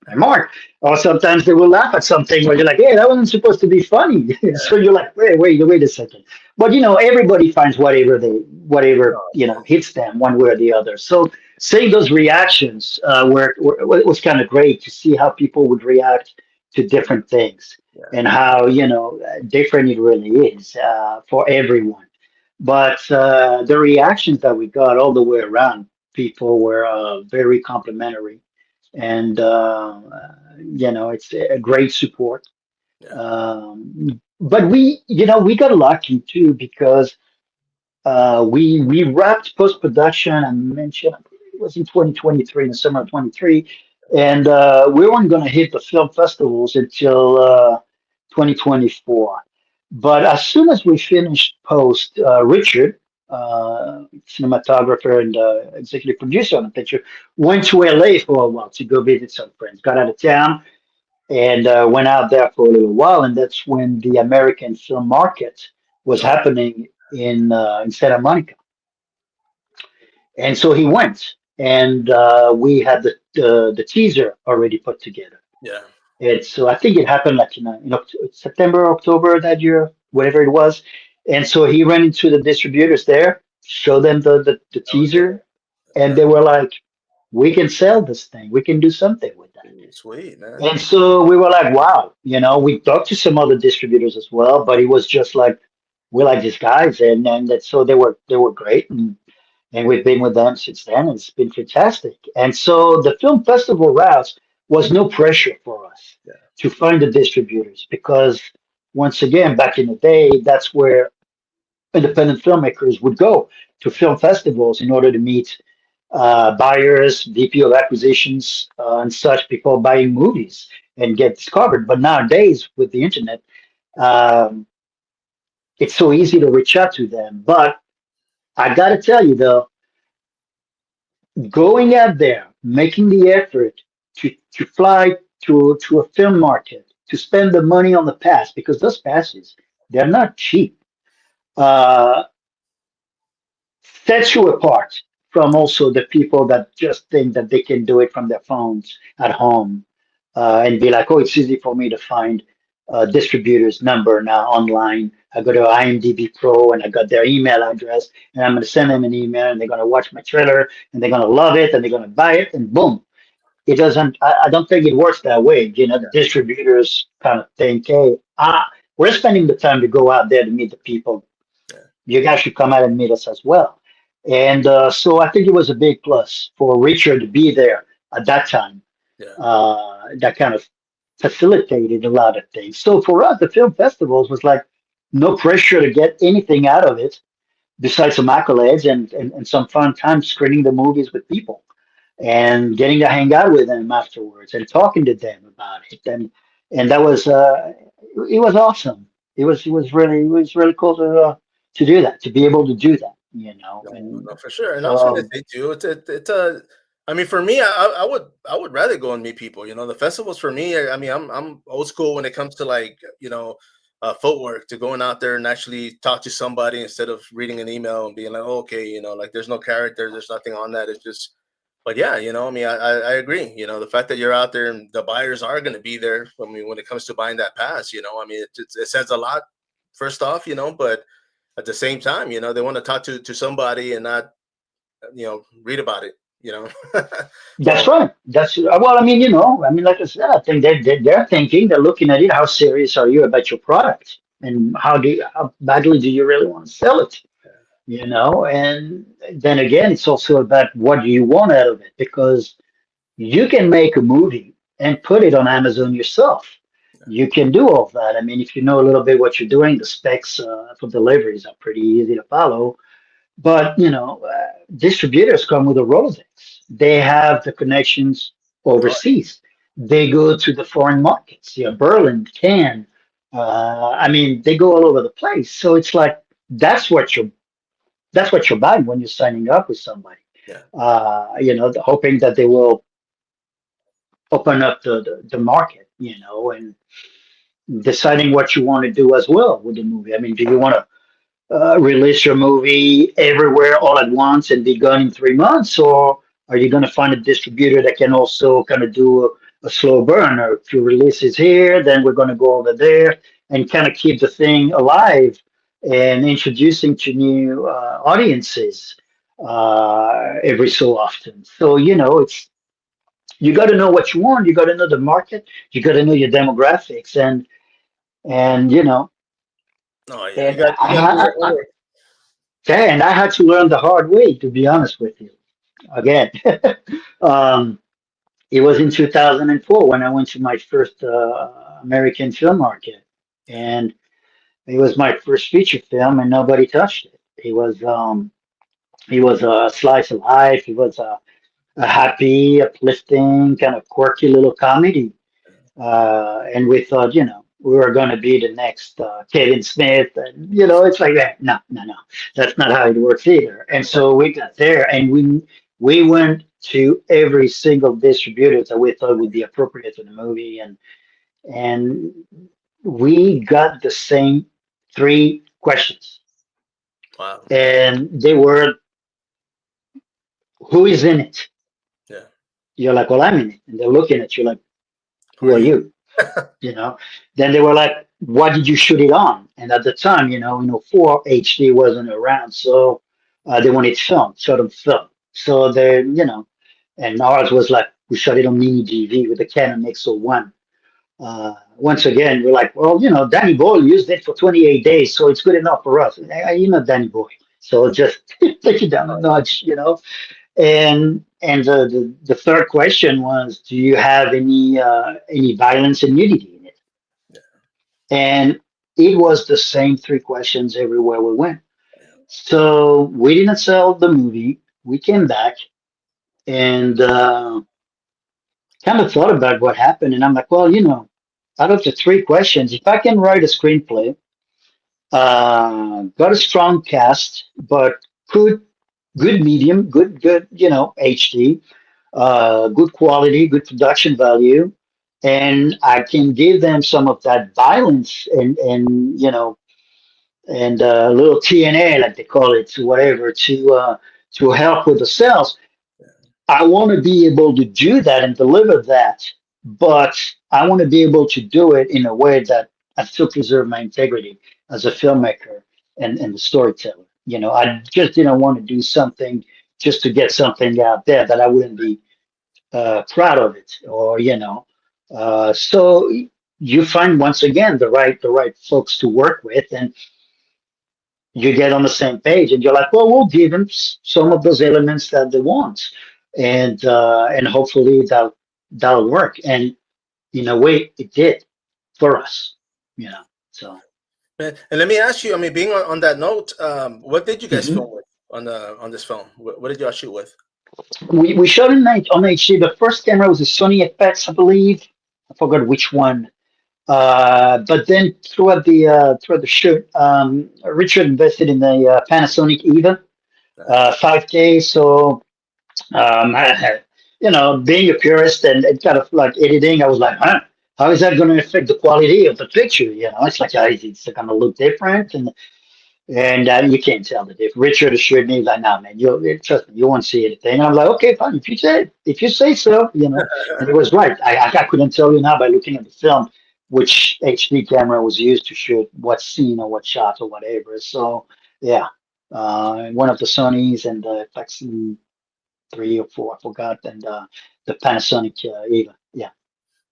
my mark? Or sometimes they will laugh at something where you're like, hey, that wasn't supposed to be funny. So you're like, wait a second. But everybody finds whatever
Oh,
hits them one way or the other. So seeing those reactions was kind of great to see how people would react to different things
yeah,
and how different it really is for everyone. But the reactions that we got all the way around, people were very complimentary, and it's a great support.
yeah.
But we got lucky too because we wrapped post production. I mentioned I believe it was in 2023, in the summer of 23, and we weren't going to hit the film festivals until 2024. But as soon as we finished post, Richard, cinematographer and executive producer on the picture, went to LA for a while to go visit some friends. Got out of town, and went out there for a little while, and that's when the American film market was
No.
happening in Santa Monica, and so he went, and we had the teaser already put together.
Yeah.
And so I think it happened like September, October that year, whatever it was. And so he ran into the distributors there, showed them the
Oh
teaser,
yeah.
and they were like, "We can sell this thing. We can do something with that."
Sweet man.
And so we were like, "Wow!" We talked to some other distributors as well, but it was just like we like these guys, and that so they were great, and we've been with them since then. And it's been fantastic. And so the film festival routes was no pressure for us
Yeah.
to find the distributors because once again, back in the day, that's where independent filmmakers would go to film festivals in order to meet buyers, VP of acquisitions, and such before buying movies and get discovered. But nowadays, with the internet, um, it's so easy to reach out to them. But I got to tell you, though, going out there, making the effort to fly to a film market, to spend the money on the pass, because those passes, they're not cheap, uh, sets you apart from also the people that just think that they can do it from their phones at home and be like, oh, it's easy for me to find a distributor's number now online. I go to IMDb Pro and I got their email address and I'm going to send them an email and they're going to watch my trailer and they're going to love it and they're going to buy it and boom. It doesn't, I don't think it works that way. The distributors kind of think, hey, we're spending the time to go out there to meet the people.
Yeah.
You guys should come out and meet us as well. And so I think it was a big plus for Richard to be there at that time.
Yeah.
That kind of facilitated a lot of things. So for us, the film festivals was like no pressure to get anything out of it besides some accolades and some fun time screening the movies with people and getting to hang out with them afterwards and talking to them about it. And that was it was awesome. It was really cool to do that, to be able to do that.
No,
And
no, for sure. And I was gonna
so
say too, it's a. I mean, for me, I would rather go and meet people. The festivals for me. I mean, I'm old school when it comes to like footwork, to going out there and actually talk to somebody instead of reading an email and being like, oh, okay, like there's no character, there's nothing on that. It's just, but yeah, I mean, I agree. The fact that you're out there and the buyers are going to be there. I mean, when it comes to buying that pass, I mean, it says a lot. First off, but at the same time, they want to talk to somebody and not, read about it,
that's
so
right. That's well, I mean, like I said, I think they're thinking, they're looking at it. How serious are you about your product, and how badly do you really want to sell it? And then again, it's also about what do you want out of it, because you can make a movie and put it on Amazon yourself. You can do all of that. I mean, if you know a little bit what you're doing, the specs for deliveries are pretty easy to follow. But distributors come with a Rolodex. They have the connections
oh,
overseas. They go to the foreign markets, Berlin, Cannes. I mean, they go all over the place. So it's like that's what you're buying when you're signing up with somebody.
yeah,
Hoping that they will open up the market, and deciding what you want to do as well with the movie. I mean, do you want to release your movie everywhere all at once and be gone in 3 months, or are you going to find a distributor that can also kind of do a slow burn? Or if you release it here, then we're going to go over there and kind of keep the thing alive and introducing to new audiences every so often. So it's you got to know what you want. You got to know the market. You got to know your demographics, and
oh yeah, you
and
got you got to do your homework.
okay, and I had to learn the hard way, to be honest with you. Again, um, it was in 2004 when I went to my first American film market, and it was my first feature film, and nobody touched it. He was a slice of life. He was a happy, uplifting, kind of quirky little comedy, and we thought, we were going to be the next Kevin Smith, and it's like that. No, no, no, that's not how it works either. And so we got there, and we went to every single distributor that we thought would be appropriate for the movie, and we got the same three questions,
Wow.
and they were, "Who is in it?"
Yeah.
You're like, "Well, I'm in it," and they're looking at you like,
Who
"Who
are
are
you?
you?" You know. Then they were like, "What did you shoot it on?" And at the time, 4 HD wasn't around, so they wanted film, shot on film. So and ours was like we shot it on mini DV with the Canon XO1. Once again, we're like, well, Danny Boyle used it for 28 days, so it's good enough for us. Danny Boyle, so just take it down a notch. And the third question was, do you have any violence and nudity in it? And it was the same three questions everywhere we went. So we didn't sell the movie. We came back and kind of thought about what happened. And I'm like, well, out of the three questions, if I can write a screenplay, got a strong cast, but good, good medium, good, HD, good quality, good production value, and I can give them some of that violence and a little TNA, like they call it, to whatever, to help with the sales. I want to be able to do that and deliver that, but I want to be able to do it in a way that I still preserve my integrity as a filmmaker and the storyteller. I just didn't want to do something just to get something out there that I wouldn't be proud of it, or so you find once again the right folks to work with, and you get on the same page, and you're like, well, we'll give them some of those elements that they want, and hopefully that'll work. And in a way, it did for us, you know. So
Man, and let me ask you. I mean, being on that note, what did you guys
mhm.
film with on this film? What did y'all shoot with?
We shot in night on HD. The first camera was a Sony FX, I believe. I forgot which one. But then throughout the shoot, Richard invested in the Panasonic Eva
Nice.
5K. So being a purist and kind of like editing, I was like, huh, how is that going to affect the quality of the picture? It's like it's going to look different, and you can't tell the difference. Richard assured me, like, nah, man, you trust me, you won't see anything. And I'm like, okay, fine, if you say so, And he was right. I couldn't tell you now by looking at the film which HD camera was used to shoot what scene or what shot or whatever. So yeah, one of the Sony's and the FX 3 or 4, I forgot, and the Panasonic Eva. Yeah.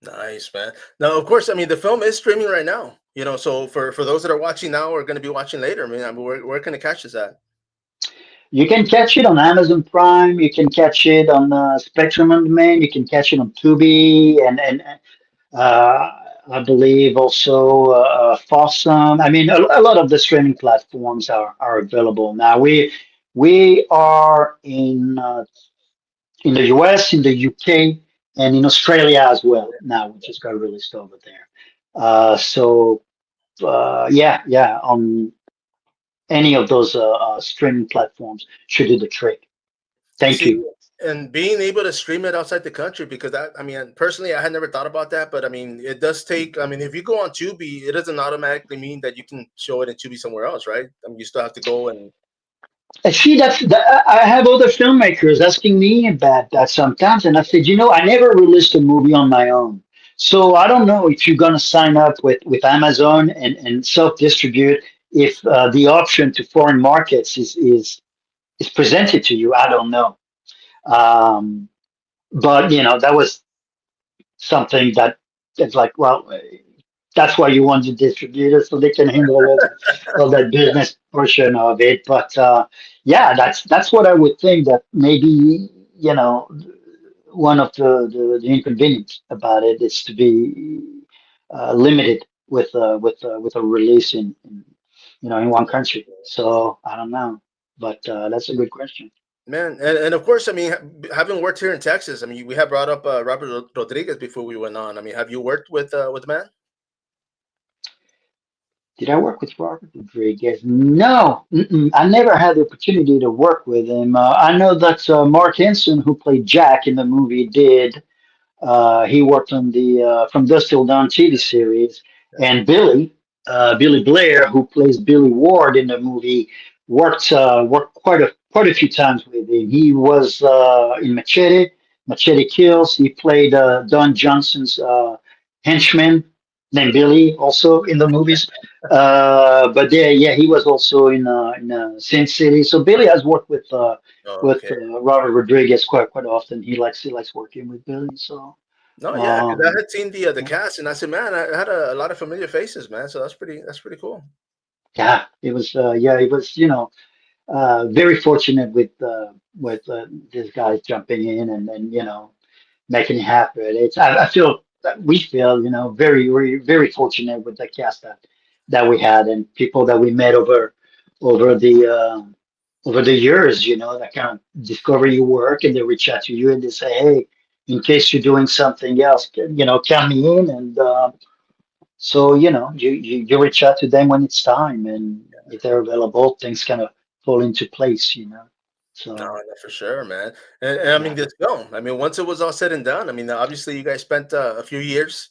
Nice, man. Now, of course, I mean the film is streaming right now. So for those that are watching now or going to be watching later, I mean, where can it catch this at?
You can catch it on Amazon Prime. You can catch it on Spectrum on Demand. You can catch it on Tubi, and uh, I believe also Fossum. I mean, a lot of the streaming platforms are available now. We are in the US, in the UK, and in Australia as well. Now we just got released over there. So yeah, on any of those streaming platforms should do the trick.
You
Thank
see,
you.
and being able to stream it outside the country, because I mean, personally, I had never thought about that, but I mean, it does take. I mean, if you go on Tubi, it doesn't automatically mean that you can show it in Tubi somewhere else, right? I mean, you still have to go and.
See, I have other filmmakers asking me about that sometimes, and I said, I never released a movie on my own, so I don't know if you're gonna sign up with Amazon and self distribute if the option to foreign markets is presented to you. I don't know, um, but that was something that's like, well, that's why you want to distribute it so they can handle all that business portion of it. But yeah, that's what I would think, that maybe one of the inconvenience about it is to be limited with a release in one country. So I don't know, but that's a good question.
Man, and of course, I mean, having worked here in Texas, I mean, we have brought up Robert Rodriguez before we went on. I mean, have you worked with the man?
Did I work with Robert Rodriguez? No, I never had the opportunity to work with him. I know that Mark Henson, who played Jack in the movie, did. He worked on the From Dusk Till Dawn TV series,
Yeah.
and Billy Blair, who plays Billy Ward in the movie, worked quite a few times with him. He was in Machete Kills. He played Don Johnson's henchman named Billy, also in the movies. But yeah, he was also in Sin City. So Billy has worked
Oh,
with
okay.
Robert Rodriguez quite often. He likes working with Billy. So
No, yeah, because I
um,
had seen the cast, and I said, man, I had a lot of familiar faces, man. So that's pretty cool.
it was very fortunate with this guy jumping in and making it happen. I feel that we feel very very fortunate with the cast that we had and people that we met over the over the years. That kind of discover your work and they reach out to you and they say, hey, in case you're doing something else, count me in. And so you reach out to them when it's time, and if they're available, things kind of fall into place.
No,
So
no, for sure, man. And I mean,
yeah.
this film. I mean, once it was all said and done, I mean, obviously, you guys spent a few years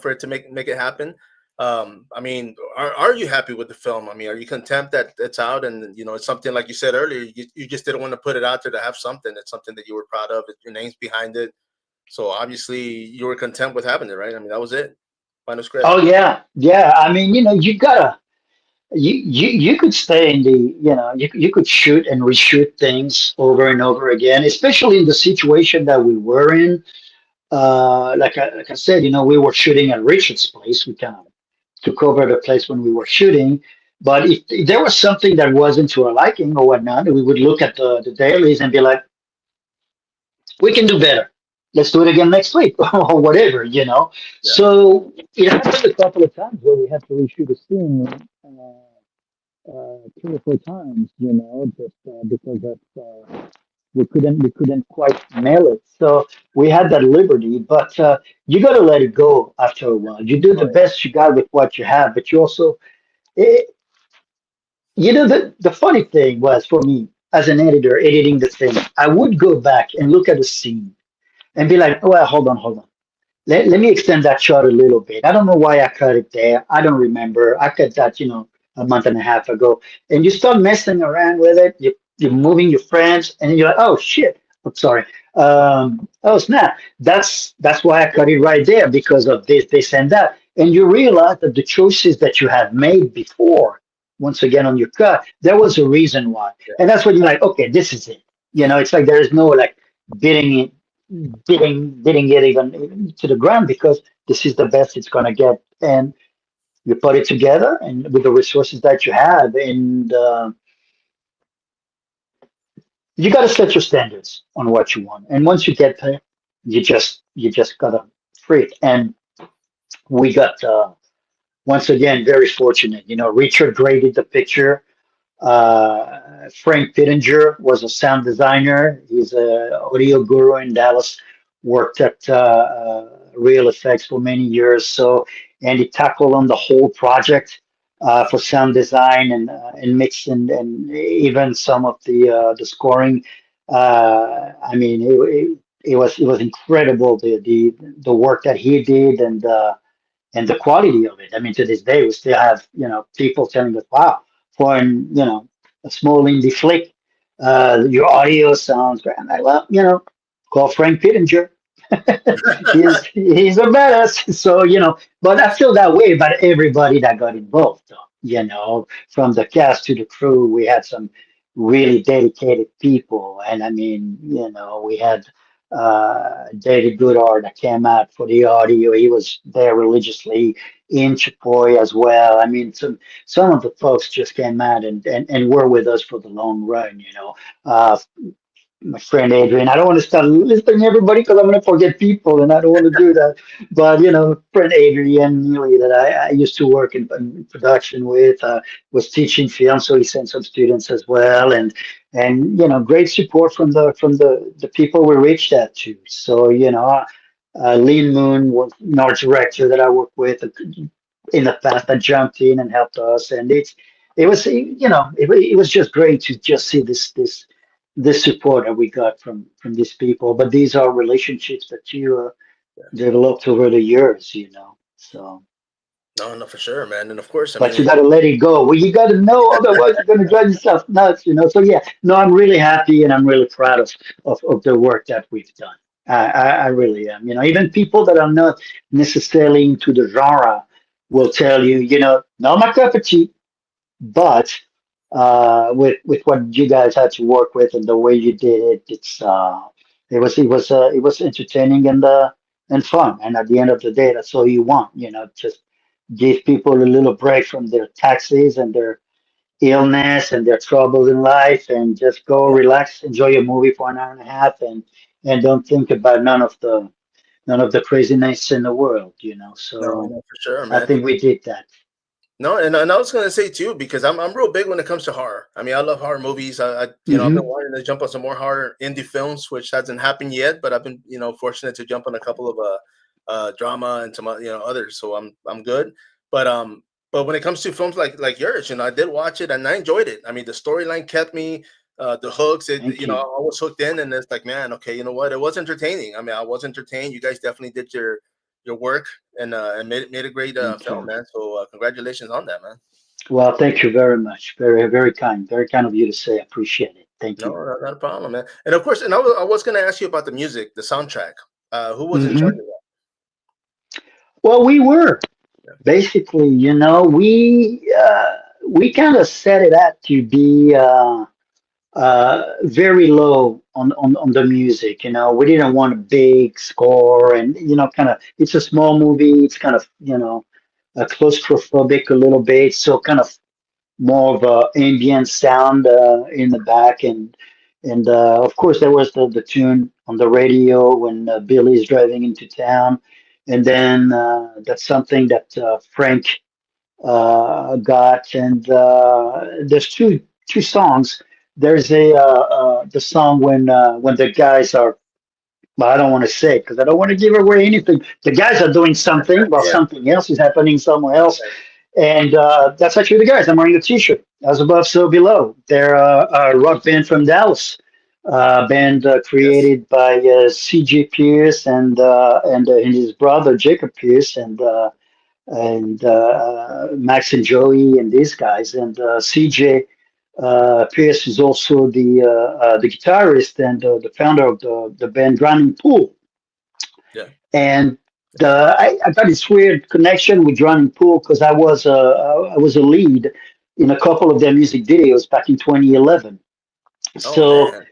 for it to make it happen. I mean, are you happy with the film? I mean, are you content that it's out and it's something like you said earlier, you just didn't want to put it out there to have something. It's something that you were proud of. Your name's behind it. So obviously, you were content with having it, right? I mean, that was it. Final script.
Oh yeah. I mean, you gotta you could stay in the you could shoot and reshoot things over and over again, especially in the situation that we were in. Like I said, we were shooting at Richard's place. We kind of took over the place when we were shooting. But if there was something that wasn't to our liking or whatnot, we would look at the dailies and be like, we can do better. Let's do it again next week or whatever.
Yeah.
So it happened a couple of times where we had to reshoot a scene 3 or 4 times, just because of we couldn't quite nail it. So we had that liberty, but you got to let it go after a while. You do the
Oh yeah.
best you got with what you have, but you also, eh, the funny thing was for me as an editor editing the thing, I would go back and look at the scene and be like, well, hold on. Let me extend that shot a little bit. I don't know why I cut it there. I don't remember. I cut that, a month and a half ago. And you start messing around with it. You're moving your friends, and you're like, oh shit. I'm sorry. Oh snap. That's why I cut it right there because of this, and that. And you realize that the choices that you have made before, once again on your cut, there was a reason why. And that's when you're like, okay, this is it. It's like there is no like bidding didn't get even to the ground because this is the best it's gonna get, and you put it together and with the resources that you have, and you got to set your standards on what you want. And once you get there, you just gotta freak. And we got once again very fortunate. Richard graded the picture. Frank Pittenger was a sound designer. He's a audio guru in Dallas. Worked at Real Effects for many years. So, and he tackled on the whole project for sound design and mix and even some of the scoring. I mean, it was incredible the work that he did and the quality of it. I mean, to this day, we still have people telling us, "Wow, for a small indie flick, your audio sounds great." I'm like, well, call Frank Pittenger. he's a badass. So but I feel that way about everybody that got involved, though. From the cast to the crew, we had some really dedicated people, and I mean, we had David Goodard that came out for the audio. He was there religiously in Chipoy as well. I mean, some of the folks just came out and were with us for the long run. My friend Adrian. I don't want to start listing everybody because I'm going to forget people, and I don't want to do that. But friend Adrian Neely that I used to work in production with was teaching film, so he sent some students as well, and great support from the people we reached out to. So Lean Moon was an art director that I worked with in the past that jumped in and helped us, and it was just great to just see this the support that we got from these people. But these are relationships that you developed over the years, you know. So,
No, no, for sure, man. And of course, I
but
mean,
you got to let it go. Well, you got to know, otherwise you're going to drive yourself nuts, you know. So yeah, no, I'm really happy and I'm really proud of the work that we've done. I really am. You know, even people that are not necessarily into the genre will tell you, you know, not my cup of tea, but with what you guys had to work with and the way you did it, it was entertaining and fun. And at the end of the day, that's all you want, you know, just give people a little break from their taxes and their illness and their troubles in life, and just go
yeah,
relax, enjoy a movie for an hour and a half, and don't think about none of the craziness in the world, you know.
no,
So
no, for sure,
I
man.
think we did that.
No, and I was gonna say too, because I'm real big when it comes to horror. I mean, I love horror movies. I've been
Hmm.
wanting to jump on some more horror indie films, which hasn't happened yet, but I've been, fortunate to jump on a couple of drama and some others. So I'm good. But but when it comes to films like yours, I did watch it and I enjoyed it. I mean, the storyline kept me, the hooks.
Thank
I
you.
was hooked in, and it's like, man, okay, you know what? It was entertaining. I mean, I was entertained. You guys definitely did your work and made a great
Thank
film,
you.
man. So congratulations on that, man.
Well, thank you very much. Very, very kind of you to say. I appreciate it. Thank
No,
you.
not a problem, man. And of course, and I was going to ask you about the music, the soundtrack. Who was in charge
Hmm.
of that?
Well, we were basically, you know, we kind of set it up to be very low on the music. You know, we didn't want a big score, and you know, kind of. It's a small movie. It's kind of, you know, claustrophobic a little bit, so kind of more of a ambient sound in the back, and of course there was the tune on the radio when Billy's driving into town, and then that's something that Frank got, and there's two songs. There's the song when the guys are, well, I don't want to say because I don't want to give away anything. The guys are doing something while
Yeah.
something else is happening somewhere else, and that's actually the guys. I'm wearing a T-shirt. As above, so below. They're a rock band from Dallas, band
Yes.
created by C.J. Pierce and his brother Jacob Pierce and Max and Joey and these guys. And C.J. Pierce is also the guitarist and the founder of the band Drowning Pool.
Yeah.
And I got this weird connection with Drowning Pool because I was a lead in a couple of their music videos back in 2011.
Oh
So
man.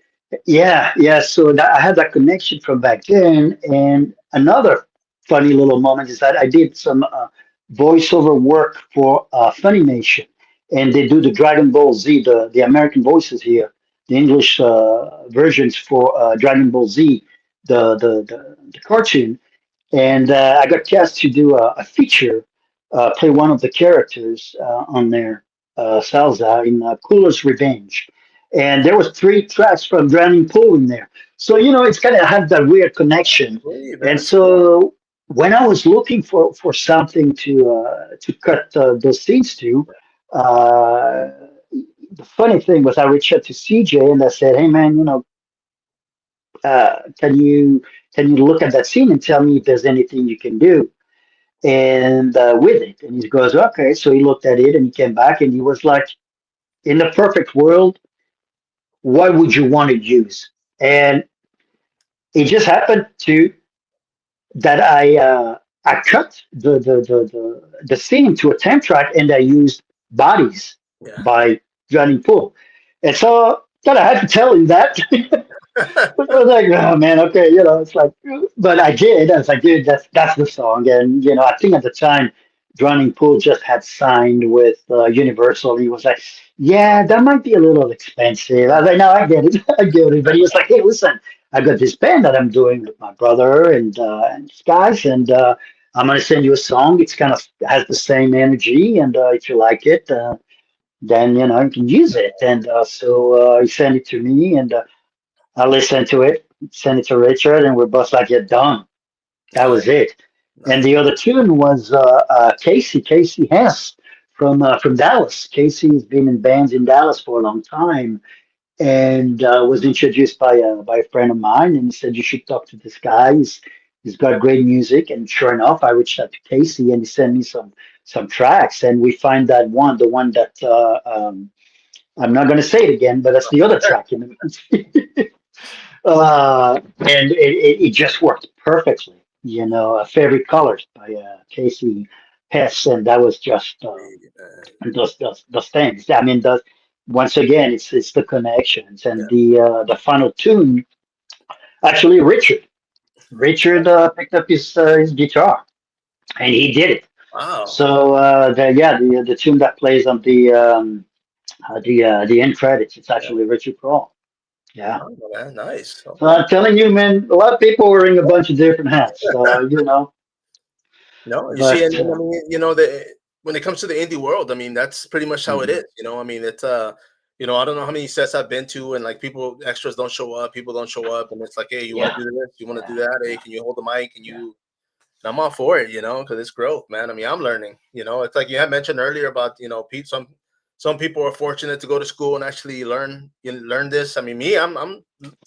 yeah, yeah. So I had that connection from back then. And another funny little moment is that I did some voiceover work for Funimation, and they do the Dragon Ball Z, the American voices here, the English versions for Dragon Ball Z, the cartoon. And I got cast to do a feature, play one of the characters on there, Salza in Cooler's Revenge, and there was three tracks from Drowning Pool in there. So you know, it's kind of had that weird connection.
Sweet,
And
man. Sweet.
so when I was looking for something to cut those scenes to, uh, the funny thing was I reached out to CJ and I said, "Hey man, you know, can you look at that scene and tell me if there's anything you can do?" And with it, and he goes, "Okay." So he looked at it and he came back and he was like, "In the perfect world, what would you want to use?" And it just happened to that I cut the scene to a temp track and I used Bodies
Yeah.
by Johnny Poole. And so that I had to tell him that. But I was like, oh man, okay, you know, it's like, but I did. I was like, dude, that's the song, and you know, I think at the time, Drowning Pool just had signed with Universal. He was like, yeah, that might be a little expensive. I was like, no, I get it, I get it. But he was like, hey, listen, I got this band that I'm doing with my brother and these guys, and I'm gonna send you a song. It's kind of has the same energy, and if you like it, then you know you can use it. And so he sent it to me, and I listened to it, sent it to Richard, and we're both like, "Yeah, done." That was
Nice.
it. And
Nice.
the other tune was Casey Hess from Dallas. Casey's been in bands in Dallas for a long time, and was introduced by a friend of mine, and he said you should talk to this guy. He's got great music, and sure enough, I reached out to Casey, and he sent me some tracks, and we find that the one that I'm not going to say it again, but that's the other track in the and it just worked perfectly. You know, Favorite Colors by Casey Hess, and that was just those things. I mean, once again, it's the connections
Yeah.
and the final tune. Actually, Richard picked up his guitar and he did it.
Wow.
So the tune that plays on the end credits, it's
Yeah.
actually Richard Kroll. Yeah.
Oh, man, nice.
So
Okay.
I'm telling you, man, a lot of people wearing a bunch of different hats. You know,
No, you see,
but
and I mean, you know, the when it comes to the indie world, I mean, that's pretty much how it
mhm,
is. You know, I mean, it's you know, I don't know how many sets I've been to, and like people, extras don't show up, people don't show up, and it's like, hey, you want
yeah,
to do this, you want to
yeah,
do that, hey,
yeah,
can you hold the mic? And
yeah,
you, and I'm all for it, you know, because it's growth, man. I mean, I'm learning. You know, it's like you had mentioned earlier about, you know, some people are fortunate to go to school and actually learn this. I mean, me, I'm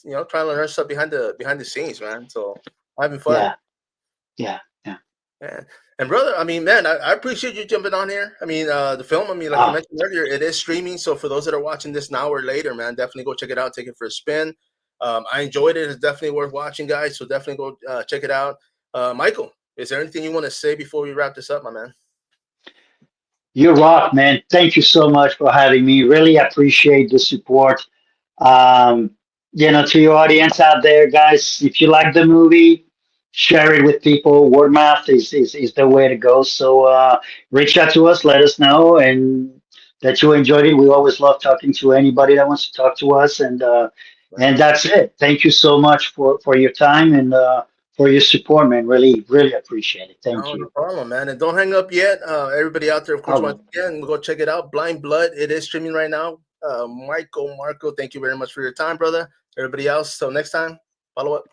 you know trying to learn stuff behind the scenes, man. So having fun.
yeah, yeah, yeah.
Yeah. And brother, I mean, man, I appreciate you jumping on here. I mean, the film, I mean, like you
Ah,
mentioned earlier, it is streaming. So for those that are watching this now or later, man, definitely go check it out. Take it for a spin. I enjoyed it. It's definitely worth watching, guys. So definitely go check it out. Michael, is there anything you want to say before we wrap this up, my man?
you rock, man. Thank you so much for having me. Really appreciate the support. Um, to your audience out there, guys, if you like the movie, share it with people. Word mouth is the way to go. So reach out to us, let us know, and that you enjoyed it. We always love talking to anybody that wants to talk to us,
Right
and
on.
that's it. Thank you so much for your time and for your support, man. Really, really appreciate it. Thank
No, no
you.
problem, man. And don't hang up yet. Everybody out there, of course, once
Oh,
again, go check it out. Blind Blood. It is streaming right now. Michael, Marco, thank you very much for your time, brother. Everybody else, till next time, follow up.